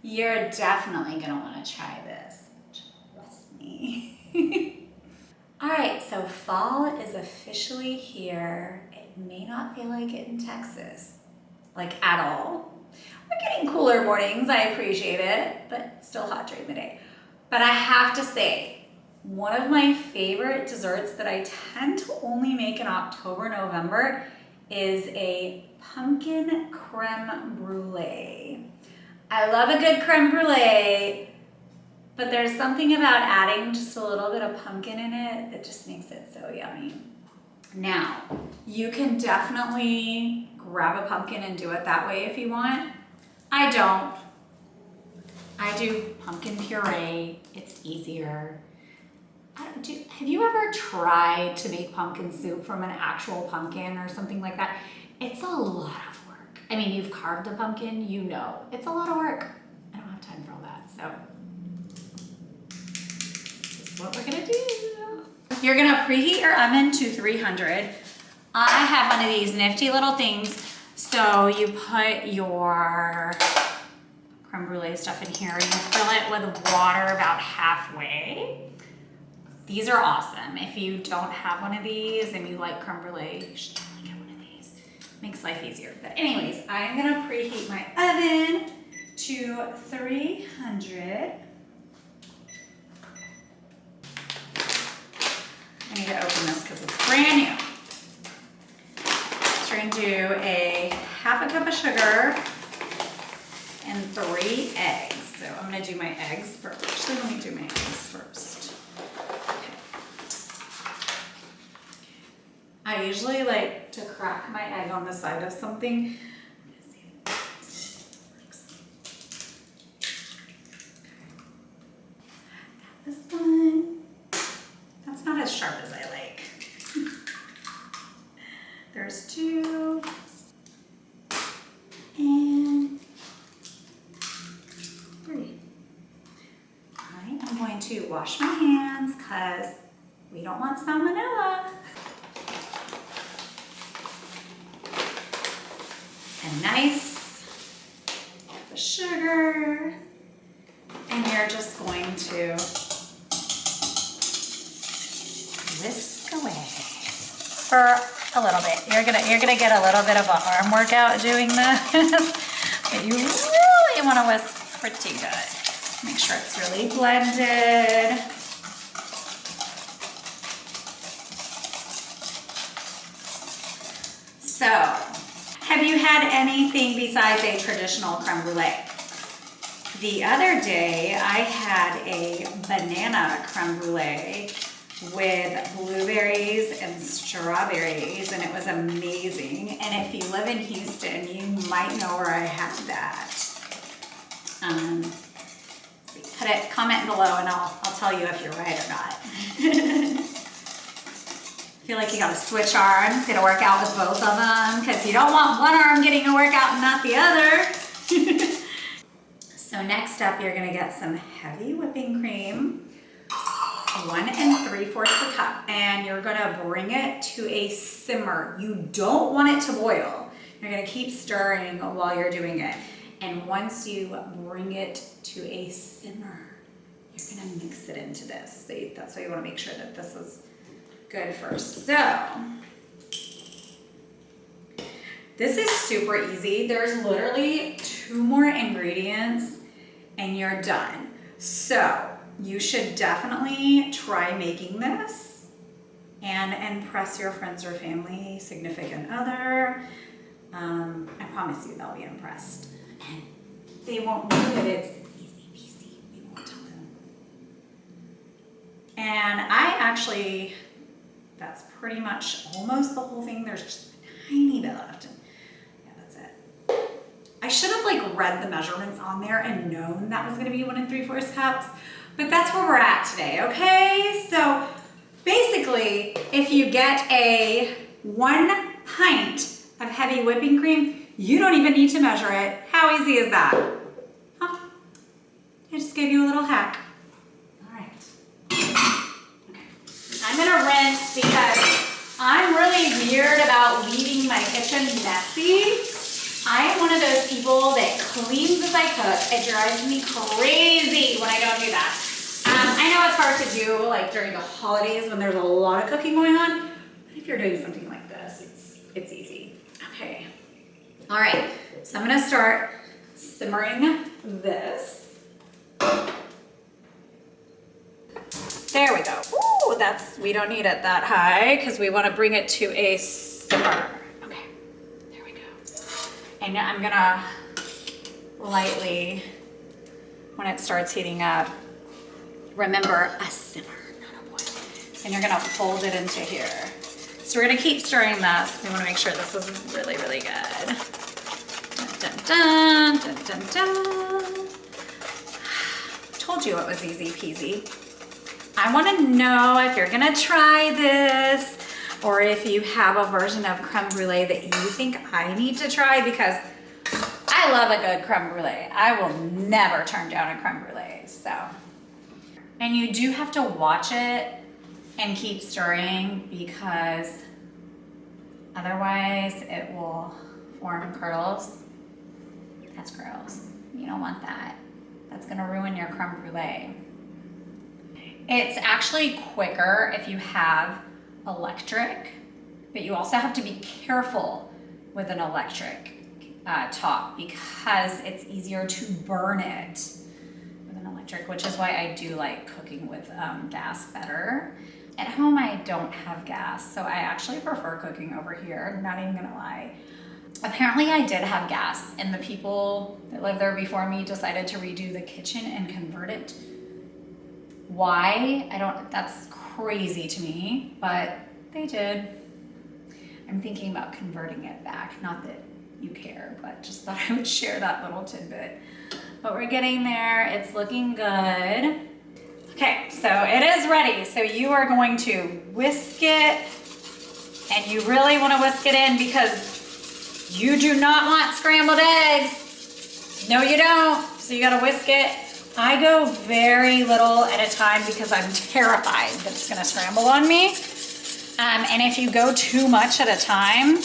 You're definitely gonna wanna try this. Trust me. All right, so fall is officially here. It may not feel like it in Texas, like at all. We're getting cooler mornings, I appreciate it, but still hot during the day. But I have to say, one of my favorite desserts that I tend to only make in October, November is a pumpkin creme brulee. I love a good creme brulee, but there's something about adding just a little bit of pumpkin in it that just makes it so yummy. Now, you can definitely grab a pumpkin and do it that way if you want. I don't. I do pumpkin puree. It's easier. Have you ever tried to make pumpkin soup from an actual pumpkin or something like that? It's a lot of work. I mean, you've carved a pumpkin, you know. It's a lot of work. I don't have time for all that, so this is what we're gonna do. You're gonna preheat your oven to 300. I have one of these nifty little things. So you put your creme brulee stuff in here. You fill it with water about halfway. These are awesome. If you don't have one of these and you like creme brulee, you should totally get one of these. Makes life easier. But anyways, I'm gonna preheat my oven to 300. I need to open this because it's brand new. So we're gonna do a half a cup of sugar and 3 eggs. So I'm gonna do my eggs first. Actually, let me do my eggs first. Okay. I usually like to crack my egg on the side of something. This one, that's not as sharp as I like. There's 2. And 3. I'm going to wash my hands because we don't want salmonella. And nice, the sugar, and you're just going to whisk away for a little bit. You're gonna get a little bit of an arm workout doing this, but you really want to whisk pretty good. Make sure it's really blended. So, have you had anything besides a traditional creme brulee? The other day, I had a banana creme brulee with blueberries and strawberries, and it was amazing. And if you live in Houston, you might know where I had that. Comment below and I'll tell you if you're right or not. I feel like you gotta switch arms, get a workout with both of them, because you don't want one arm getting a workout and not the other. So next up, you're gonna get some heavy whipping cream, 1 3/4 a cup, and you're gonna bring it to a simmer. You don't want it to boil. You're gonna keep stirring while you're doing it. And once you bring it to a simmer, you're gonna mix it into this. See, that's why you wanna make sure that this is good first. So, this is super easy. There's literally 2 more ingredients and you're done. So, you should definitely try making this and impress your friends or family, significant other. I promise you they'll be impressed. And they won't know that it's easy peasy. We won't tell them. And I actually, that's pretty much almost the whole thing. There's just a tiny bit left. And yeah, that's it. I should have like read the measurements on there and known that was gonna be 1 3/4 cups, but that's where we're at today, okay? So basically, if you get a 1 pint of heavy whipping cream, you don't even need to measure it. How easy is that? Huh? I just gave you a little hack. All right. Okay. I'm gonna rinse because I'm really weird about leaving my kitchen messy. I I am one of those people that cleans as I cook. It drives me crazy when I don't do that. I know it's hard to do like during the holidays when there's a lot of cooking going on, but if you're doing something like this, it's easy. Okay. All right, so I'm gonna start simmering this. There we go. Ooh, we don't need it that high because we want to bring it to a simmer. Okay, there we go. And I'm gonna lightly, when it starts heating up, remember a simmer, not a boil. And you're gonna fold it into here. So we're gonna keep stirring this. We wanna make sure this is really, really good. Dun, dun, dun, dun, dun, dun. Told you it was easy peasy. I wanna know if you're gonna try this or if you have a version of creme brulee that you think I need to try, because I love a good creme brulee. I will never turn down a creme brulee, so. And you do have to watch it and keep stirring because otherwise it will form curdles. That's gross. You don't want that. That's gonna ruin your creme brulee. It's actually quicker if you have electric, but you also have to be careful with an electric top because it's easier to burn it with an electric, which is why I do like cooking with gas better. At home, I don't have gas, so I actually prefer cooking over here, not even gonna lie. Apparently I did have gas, and the people that lived there before me decided to redo the kitchen and convert it. Why? That's crazy to me, but they did. I'm thinking about converting it back, not that you care, but just thought I would share that little tidbit. But we're getting there, it's looking good. Okay, so it is ready. So you are going to whisk it, and you really want to whisk it in because you do not want scrambled eggs. No, you don't. So you got to whisk it. I go very little at a time because I'm terrified that it's going to scramble on me. And if you go too much at a time,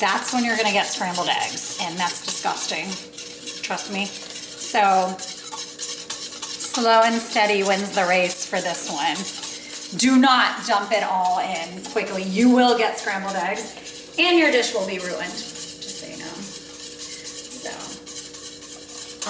that's when you're going to get scrambled eggs, and that's disgusting. Trust me. So slow and steady wins the race for this one. Do not dump it all in quickly. You will get scrambled eggs and your dish will be ruined, just so you know. So,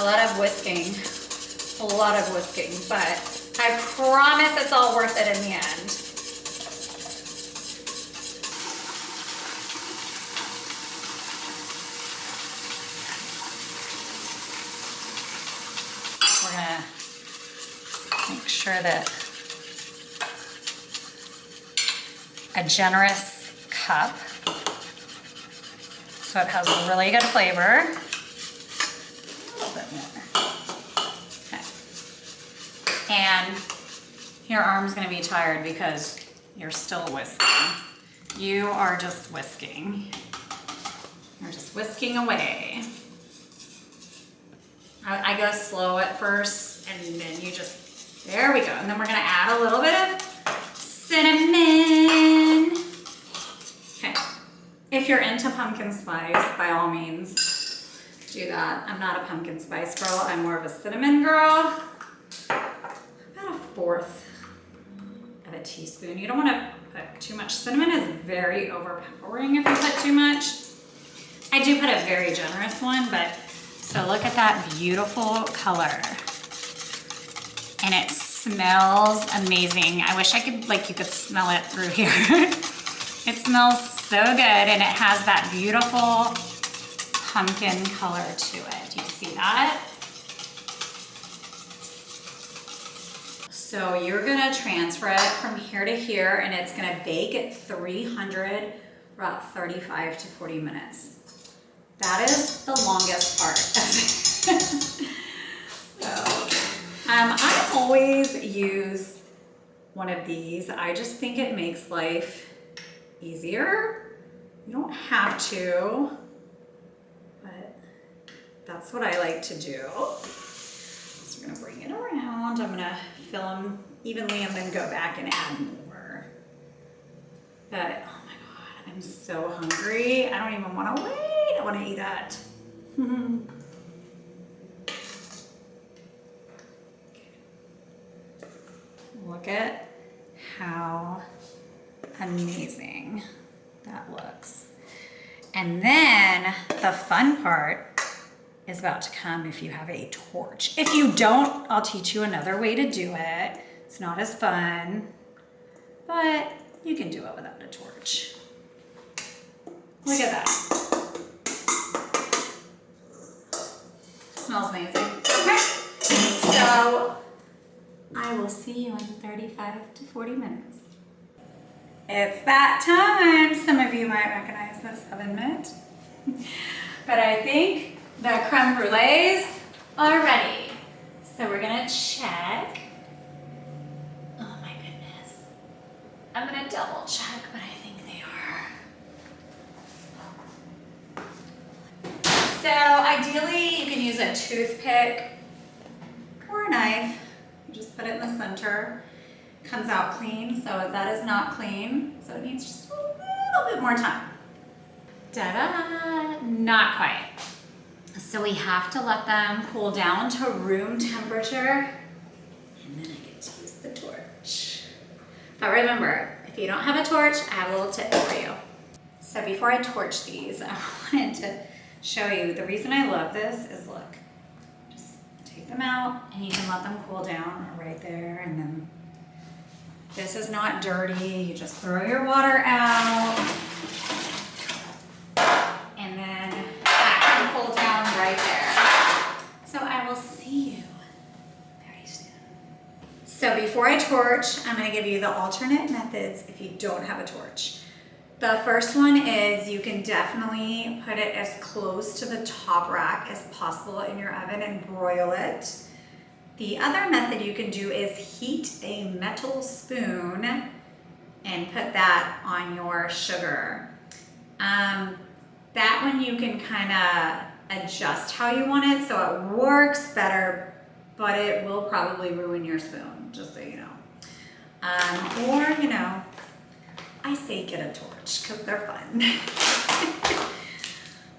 a lot of whisking, but I promise it's all worth it in the end. We're gonna make sure that a generous cup, so it has a really good flavor. A little bit more. Okay. And your arm's gonna be tired because you're still whisking. You are just whisking. You're just whisking away. I go slow at first, and then you just, there we go. And then we're gonna add a little bit of cinnamon. Okay, if you're into pumpkin spice, by all means, do that. I'm not a pumpkin spice girl, I'm more of a cinnamon girl. About 1/4 of a teaspoon. You don't wanna put too much. Cinnamon is very overpowering if you put too much. I do put a very generous one, but so look at that beautiful color. And it smells amazing. I wish I could, you could smell it through here. It smells so good, and it has that beautiful pumpkin color to it. Do you see that? So you're gonna transfer it from here to here, and it's gonna bake at 300 for about 35 to 40 minutes. That is the longest part of it. So, I always use one of these. I just think it makes life easier. You don't have to, but that's what I like to do. So we're gonna bring it around. I'm gonna fill them evenly and then go back and add more. But, oh my God, I'm so hungry. I don't even wanna wait. I wanna eat it. Look at how amazing that looks. And then the fun part is about to come if you have a torch. If you don't, I'll teach you another way to do it. It's not as fun, but you can do it without a torch. Look at that. Smells amazing. Okay, so I will see you in 35 to 40 minutes. It's that time. Some of you might recognize this oven mitt. But I think the creme brulees are ready. So we're gonna check. Oh my goodness. I'm gonna double check, but I think they are. So ideally you can use a toothpick or a knife. You just put it in the center. Comes out clean, so that is not clean. So it needs just a little bit more time. Ta-da! Not quite. So we have to let them cool down to room temperature. And then I get to use the torch. But remember, if you don't have a torch, I have a little tip for you. So before I torch these, I wanted to show you, the reason I love this is look, just take them out and you can let them cool down right there, and then this is not dirty. You just throw your water out and then that can cool down right there. So I will see you very soon. So before I torch, I'm gonna give you the alternate methods if you don't have a torch. The first one is you can definitely put it as close to the top rack as possible in your oven and broil it. The other method you can do is heat a metal spoon and put that on your sugar. That one you can kind of adjust how you want it so it works better, but it will probably ruin your spoon, just so you know. Or, you know, I say get a torch because they're fun.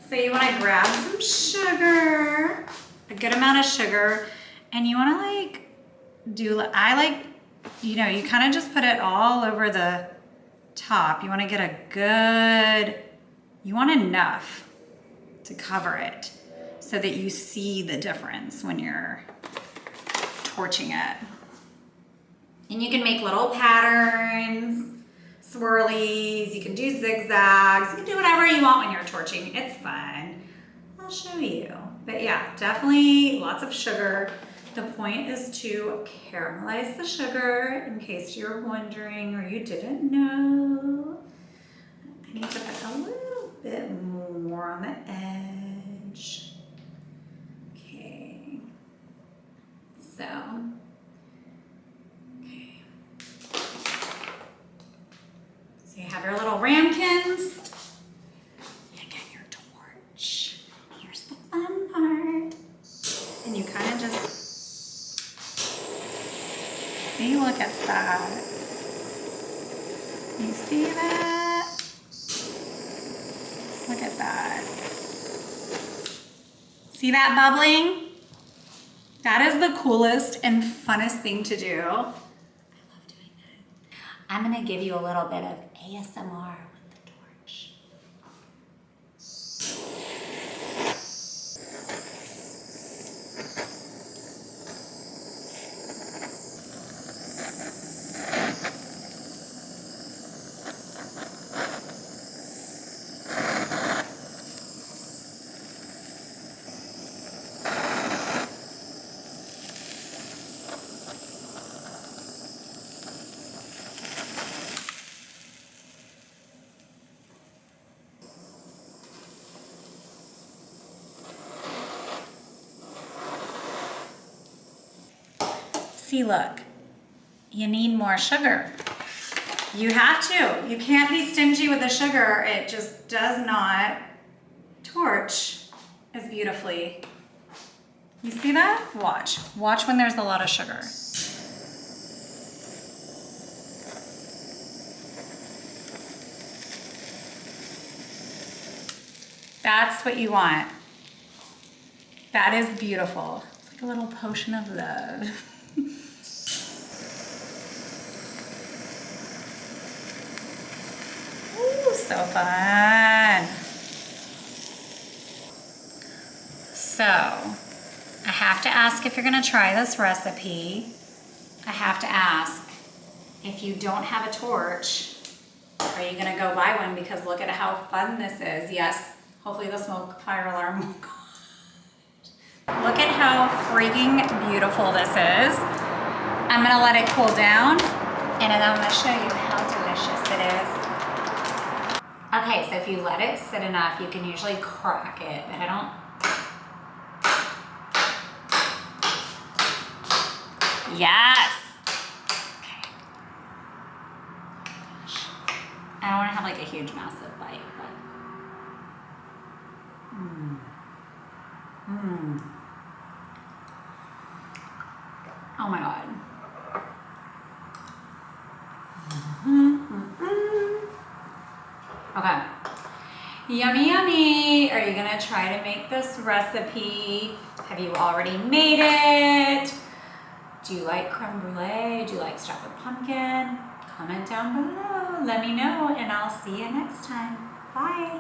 So you want to grab some sugar, a good amount of sugar, and you want to like you know, you kind of just put it all over the top. You want to get a good, you want enough to cover it so that you see the difference when you're torching it. And you can make little patterns, swirlies, you can do zigzags, you can do whatever you want when you're torching. It's fun. I'll show you. But yeah, definitely lots of sugar. The point is to caramelize the sugar in case you're wondering or you didn't know. I need to put a little bit more on the edge. Okay. So, okay. So you have your little ramekins. You get your torch. Here's the fun part. And you kind of just, see, look at that. You see that? Look at that. See that bubbling? That is the coolest and funnest thing to do. I love doing that. I'm gonna give you a little bit of ASMR with the torch. See, look, you need more sugar. You have to. You can't be stingy with the sugar. It just does not torch as beautifully. You see that? Watch. Watch when there's a lot of sugar. That's what you want. That is beautiful. It's like a little potion of love. Ooh, so fun. So, I have to ask if you're gonna try this recipe. I have to ask, if you don't have a torch, are you gonna go buy one? Because look at how fun this is. Yes, hopefully the smoke fire alarm will go. Look at how freaking beautiful this is. I'm gonna let it cool down and then I'm gonna show you how delicious it is. Okay, so if you let it sit enough, you can usually crack it, but I don't. Yes. Okay. I don't want to have like a huge massive bite, but. Oh my God. Okay. Yummy, yummy. Are you gonna try to make this recipe? Have you already made it? Do you like creme brulee? Do you like stuff with pumpkin? Comment down below. Let me know and I'll see you next time. Bye.